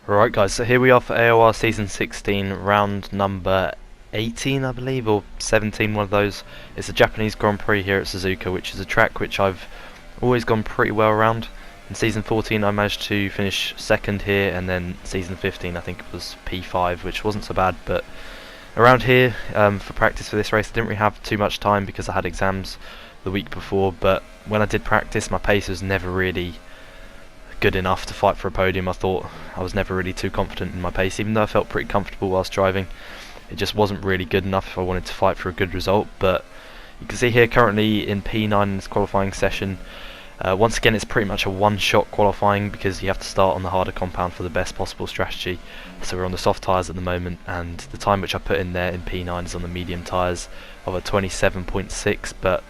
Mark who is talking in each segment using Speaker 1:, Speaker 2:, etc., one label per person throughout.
Speaker 1: Right guys, so here we are for AOR Season 16, round number 18 I believe, or 17, one of those. It's a Japanese Grand Prix here at Suzuka, which is a track which I've always gone pretty well around. In Season 14 I managed to finish second here, and then Season 15 I think it was P5, which wasn't so bad, but around here, for practice for this race I didn't really have too much time because I had exams the week before, but when I did practice my pace was never really good enough to fight for a podium. I thought I was never really too confident in my pace, even though I felt pretty comfortable whilst driving. It just wasn't really good enough if I wanted to fight for a good result. But you can see here currently in P9 in this qualifying session, once again it's pretty much a one-shot qualifying because you have to start on the harder compound for the best possible strategy. So we're on the soft tyres at the moment, and the time which I put in there in P9 is on the medium tyres of a 27.6, but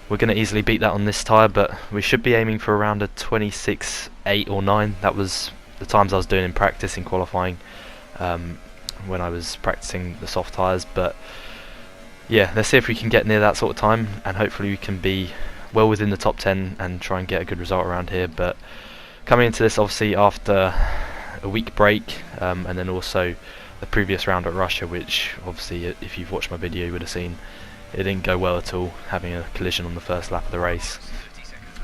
Speaker 1: we're going to easily beat that on this tyre, but we should be aiming for around a 26.8 or 9. That was the times I was doing in practice in qualifying when I was practicing the soft tyres. But yeah, let's see if we can get near that sort of time, and hopefully we can be well within the top 10 and try and get a good result around here. But coming into this obviously after a week break, and then also the previous round at Russia, which obviously if you've watched my video you would have seen it didn't go well at all, having a collision on the first lap of the race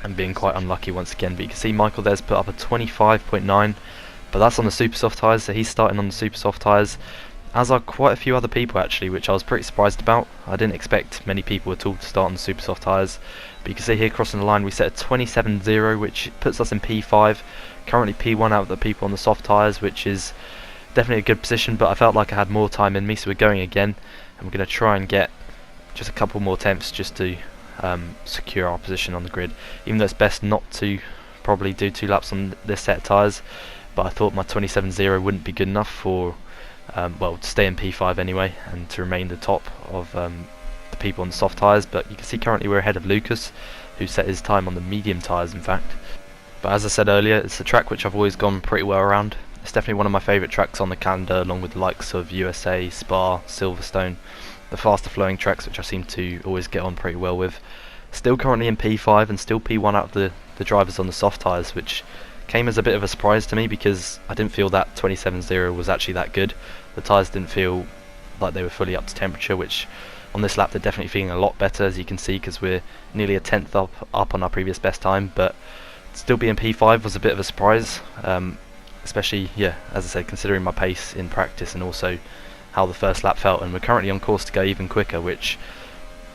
Speaker 1: and being quite unlucky once again. But you can see Michael there's put up a 25.9, but that's on the super soft tyres, so he's starting on the super soft tyres, as are quite a few other people actually, which I was pretty surprised about. I didn't expect many people at all to start on the super soft tyres, but you can see here crossing the line we set a 27.0, which puts us in P5, currently P1 out of the people on the soft tyres, which is definitely a good position, but I felt like I had more time in me, so we're going again, and we're going to try and get just a couple more attempts just to secure our position on the grid, even though it's best not to probably do 2 laps on this set of tyres. But I thought my 27.0 wouldn't be good enough for well, to stay in P5 anyway and to remain the top of the people on the soft tyres. But you can see currently we're ahead of Lucas, who set his time on the medium tyres in fact. But as I said earlier, it's a track which I've always gone pretty well around. It's definitely one of my favourite tracks on the calendar, along with the likes of USA, Spa, Silverstone, the faster flowing tracks which I seem to always get on pretty well with. Still currently in P5 and still P1 out of the drivers on the soft tyres, which came as a bit of a surprise to me because I didn't feel that 27.0 was actually that good. The tyres didn't feel like they were fully up to temperature, which on this lap they're definitely feeling a lot better, as you can see, because we're nearly a tenth up on our previous best time. But still being P5 was a bit of a surprise, especially, yeah, as I said, considering my pace in practice and also how the first lap felt. And we're currently on course to go even quicker, which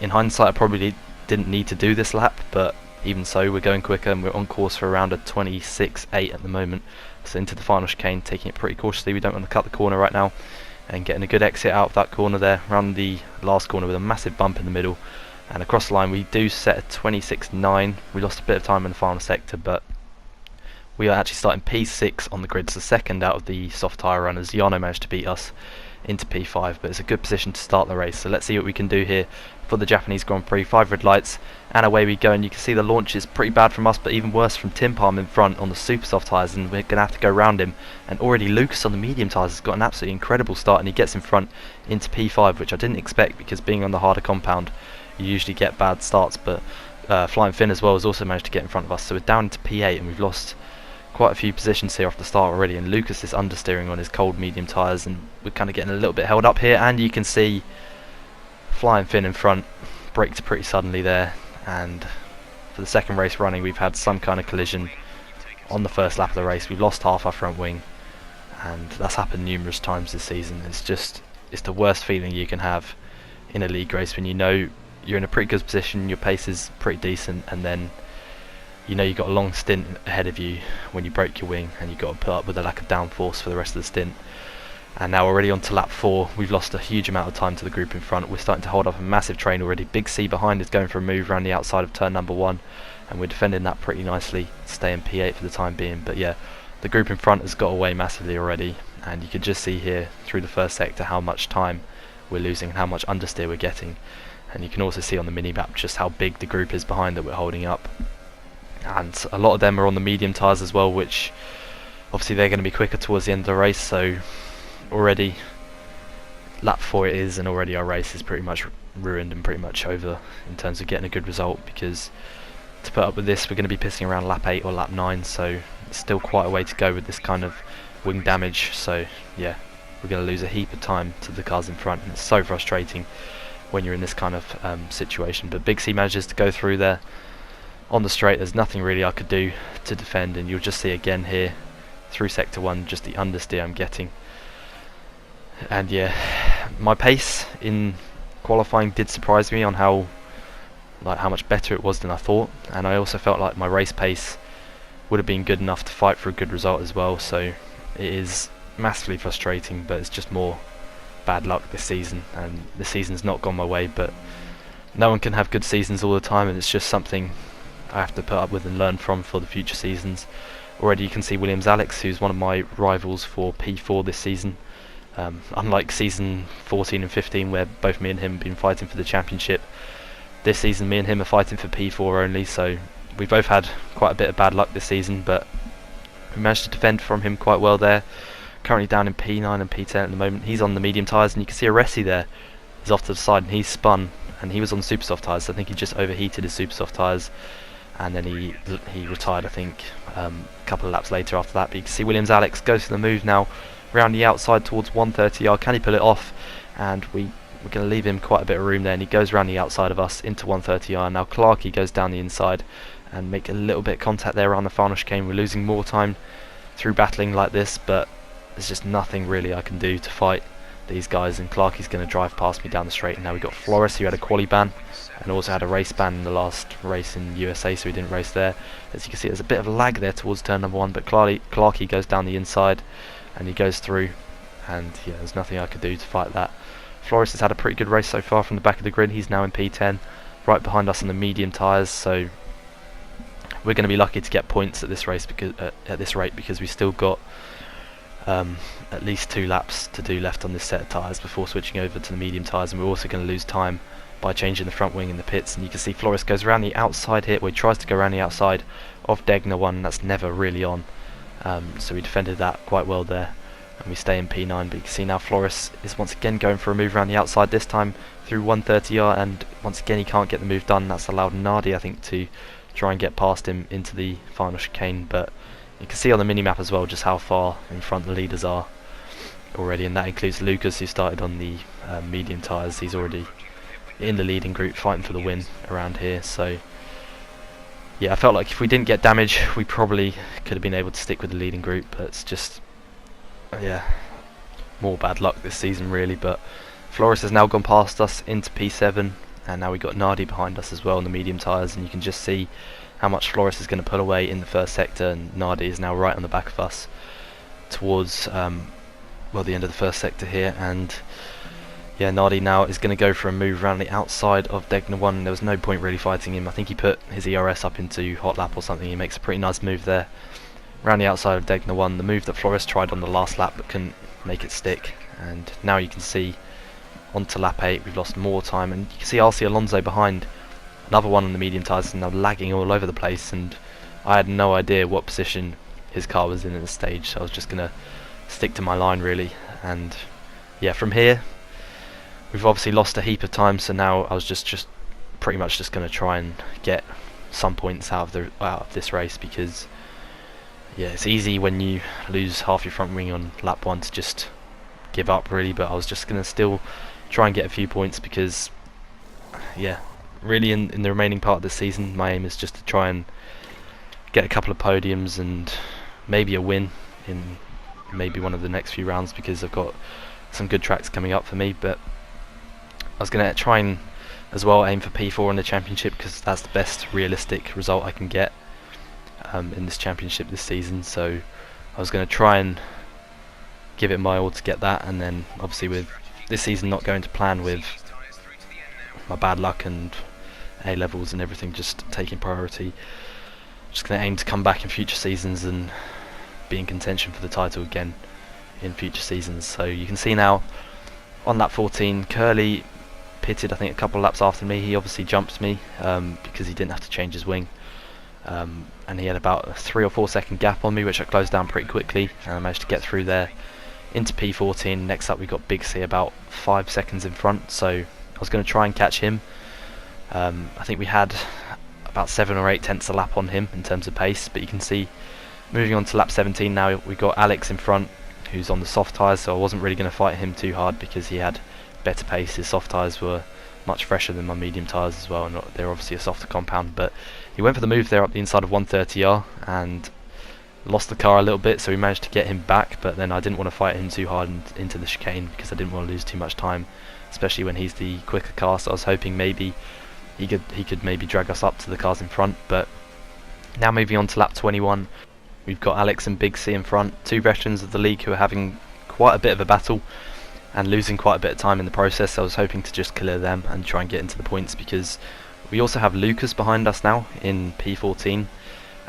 Speaker 1: in hindsight I probably didn't need to do this lap, but even so we're going quicker and we're on course for around a 26.8 at the moment. So into the final chicane, taking it pretty cautiously. We don't want to cut the corner right now, and getting a good exit out of that corner there, around the last corner with a massive bump in the middle, and across the line we do set a 26.9. We lost a bit of time in the final sector, but we are actually starting P6 on the grid, so second out of the soft tyre runners. Yano managed to beat us into P5, but it's a good position to start the race. So let's see what we can do here for the Japanese Grand Prix. 5 red lights and away we go, and you can see the launch is pretty bad from us, but even worse from Tim Palm in front on the super soft tyres, and we're going to have to go round him. And already Lucas on the medium tyres has got an absolutely incredible start, and he gets in front into P5, which I didn't expect because being on the harder compound you usually get bad starts. But Flying Finn as well has also managed to get in front of us, so we're down into P8 and we've lost quite a few positions here off the start already, and Lucas is understeering on his cold medium tyres, and we're kind of getting a little bit held up here. And you can see Flying Finn in front braked pretty suddenly there, and for the second race running we've had some kind of collision on the first lap of the race. We've lost half our front wing, and that's happened numerous times this season. It's the worst feeling you can have in a league race when you know you're in a pretty good position, your pace is pretty decent, and then you know you've got a long stint ahead of you when you break your wing, and you've got to put up with the lack of downforce for the rest of the stint. And now already on to lap 4, we've lost a huge amount of time to the group in front. We're starting to hold up a massive train already. Big C behind is going for a move around the outside of turn number 1, and we're defending that pretty nicely to stay in P8 for the time being. But yeah, the group in front has got away massively already, and you can just see here through the first sector how much time we're losing and how much understeer we're getting. And you can also see on the mini-map just how big the group is behind that we're holding up. And a lot of them are on the medium tyres as well, which obviously they're going to be quicker towards the end of the race. So already lap 4 it is, and already our race is pretty much ruined and pretty much over in terms of getting a good result, because to put up with this we're going to be pissing around lap 8 or lap 9, so it's still quite a way to go with this kind of wing damage, so yeah, we're going to lose a heap of time to the cars in front, and it's so frustrating when you're in this kind of situation. But Big C manages to go through there on the straight. There's nothing really I could do to defend, and you'll just see again here through sector 1 just the understeer I'm getting. And yeah, my pace in qualifying did surprise me on how much better it was than I thought, and I also felt like my race pace would have been good enough to fight for a good result as well. So it is massively frustrating, but it's just more bad luck this season, and the season's not gone my way, but no one can have good seasons all the time, and it's just something I have to put up with and learn from for the future seasons. Already you can see Williams Alex, who's one of my rivals for P4 this season. Unlike season 14 and 15 where both me and him have been fighting for the championship, this season me and him are fighting for P4 only, so we both had quite a bit of bad luck this season, but we managed to defend from him quite well there. Currently down in P9 and P10 at the moment. He's on the medium tyres, and you can see Aresi there is off to the side, and he's spun, and he was on super soft tyres, so I think he just overheated his super soft tyres, and then he retired, I think, a couple of laps later after that. But you can see Williams Alex goes for the move now round the outside towards 130R. Can he pull it off? And we're going to leave him quite a bit of room there, and he goes around the outside of us into 130R. Now Clarkey goes down the inside and make a little bit of contact there around the final chicane. We're losing more time through battling like this, but there's just nothing really I can do to fight these guys, and Clarkey's going to drive past me down the straight. And now we've got Flores, who had a quali ban and also had a race ban in the last race in USA, so he didn't race there. As you can see, there's a bit of a lag there towards turn number 1, but Clarkey goes down the inside and he goes through, and yeah, there's nothing I could do to fight that. Flores has had a pretty good race so far from the back of the grid. He's now in P10, right behind us on the medium tyres, so we're going to be lucky to get points at this race because at this rate, because we've still got at least 2 laps to do left on this set of tyres before switching over to the medium tyres, and we're also going to lose time by changing the front wing in the pits. And you can see Flores goes around the outside here, well, he tries to go around the outside of Degner 1, and that's never really on, so we defended that quite well there, and we stay in P9. But you can see now Flores is once again going for a move around the outside, this time through 130R, and once again he can't get the move done. That's allowed Nardi, I think, to try and get past him into the final chicane, but you can see on the minimap as well just how far in front the leaders are already, and that includes Lucas, who started on the medium tyres. He's already in the leading group fighting for the win around here. So yeah, I felt like if we didn't get damage we probably could have been able to stick with the leading group, but it's just yeah, more bad luck this season really. But Flores has now gone past us into P7, and now we've got Nardi behind us as well on the medium tyres, and you can just see how much Flores is going to pull away in the first sector, and Nardi is now right on the back of us towards well, the end of the first sector here. And yeah, Nardi now is going to go for a move around the outside of Degner 1. There was no point really fighting him. I think he put his ERS up into hot lap or something. He makes a pretty nice move there around the outside of Degner 1, the move that Flores tried on the last lap but couldn't make it stick. And now you can see onto lap 8 we've lost more time, and you can see RC Alonso behind, another one on the medium tyres, and now lagging all over the place, and I had no idea what position his car was in at the stage, so I was just going to stick to my line really. And yeah, from here we've obviously lost a heap of time, so now I was just pretty much just going to try and get some points out of this race, because yeah, it's easy when you lose half your front wing on lap 1 to just give up really, but I was just going to still try and get a few points, because yeah, really in the remaining part of the season my aim is just to try and get a couple of podiums and maybe a win in maybe one of the next few rounds, because I've got some good tracks coming up for me. But I was going to try and as well aim for P4 in the championship, because that's the best realistic result I can get in this championship this season. So I was going to try and give it my all to get that, and then obviously with this season not going to plan with my bad luck and A levels and everything just taking priority, just going to aim to come back in future seasons and be in contention for the title again in future seasons. So you can see now on lap 14 Curly pitted I think a couple of laps after me. He obviously jumped me because he didn't have to change his wing, and he had about a 3 or 4 second gap on me, which I closed down pretty quickly, and I managed to get through there into P14. Next up we got Big C about 5 seconds in front, so I was going to try and catch him. I think we had about 7 or 8 tenths a lap on him in terms of pace, but you can see Moving on to lap 17 now, we've got Alex in front, who's on the soft tyres, so I wasn't really going to fight him too hard because he had better pace. His soft tyres were much fresher than my medium tyres as well, and they're obviously a softer compound, but he went for the move there up the inside of 130R and lost the car a little bit, so we managed to get him back, but then I didn't want to fight him too hard into the chicane because I didn't want to lose too much time, especially when he's the quicker car. So I was hoping maybe he could maybe drag us up to the cars in front. But now moving on to lap 21, we've got Alex and Big C in front, two veterans of the league who are having quite a bit of a battle and losing quite a bit of time in the process. So I was hoping to just clear them and try and get into the points, because we also have Lucas behind us now in P14,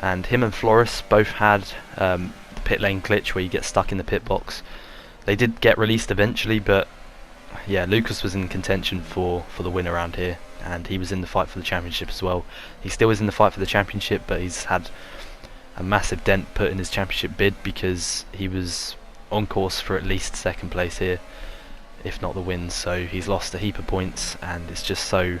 Speaker 1: and him and Floris both had the pit lane glitch where you get stuck in the pit box. They did get released eventually, but yeah, Lucas was in contention for the win around here, and he was in the fight for the championship as well. He still is in the fight for the championship, but he's had a massive dent put in his championship bid because he was on course for at least second place here, if not the win. So he's lost a heap of points, and it's just so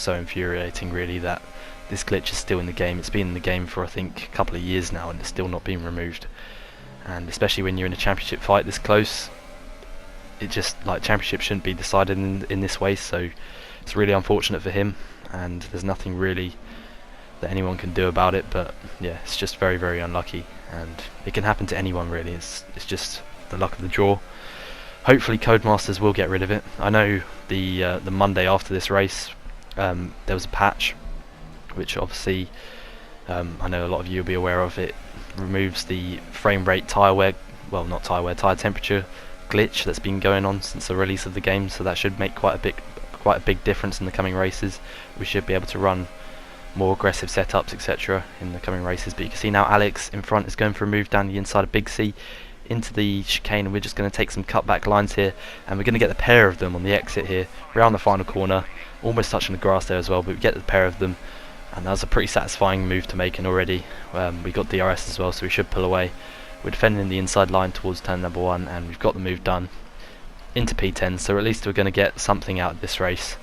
Speaker 1: infuriating really that this glitch is still in the game. It's been in the game for I think a couple of years now, and it's still not being removed. And especially when you're in a championship fight this close, it just, like, championship shouldn't be decided in this way. So it's really unfortunate for him, and there's nothing really that anyone can do about it. But yeah, it's just very unlucky, and it can happen to anyone really. It's just the luck of the draw. Hopefully Codemasters will get rid of it. I know the Monday after this race there was a patch which obviously I know a lot of you will be aware of. It removes the frame rate tyre wear, well, not tyre wear, tyre temperature glitch that's been going on since the release of the game, so that should make quite a big difference in the coming races. We should be able to run more aggressive setups, etc. in the coming races. But you can see now Alex in front is going for a move down the inside of Big C into the chicane, and we're just going to take some cutback lines here, and we're going to get the pair of them on the exit here around the final corner, almost touching the grass there as well, but we get the pair of them, and that was a pretty satisfying move to make. And already we got DRS as well, so we should pull away. We're defending the inside line towards turn number 1, and we've got the move done into P10, so at least we're going to get something out of this race,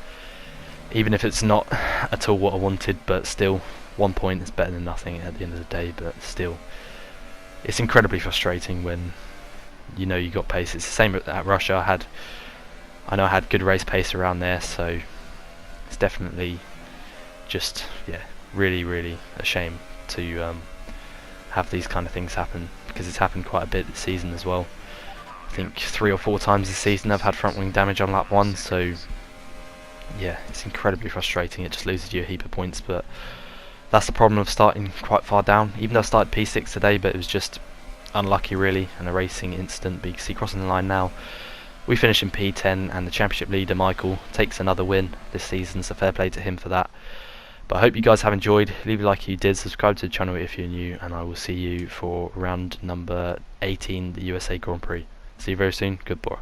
Speaker 1: even if it's not at all what I wanted. But still, 1 point is better than nothing at the end of the day. But still, it's incredibly frustrating when you know you got pace. It's the same at Russia. I know I had good race pace around there, so it's definitely just, yeah, really a shame to have these kind of things happen, because it's happened quite a bit this season as well. I think 3 or 4 times this season I've had front wing damage on lap 1, so yeah, it's incredibly frustrating. It just loses you a heap of points, but that's the problem of starting quite far down. Even though I started P6 today, but it was just unlucky really, and a racing incident. But you can see crossing the line now, we finish in P10, and the championship leader Michael takes another win this season, so fair play to him for that. But I hope you guys have enjoyed. Leave a like if you did, subscribe to the channel if you're new, and I will see you for round number 18, the USA Grand Prix. See you very soon. Goodbye.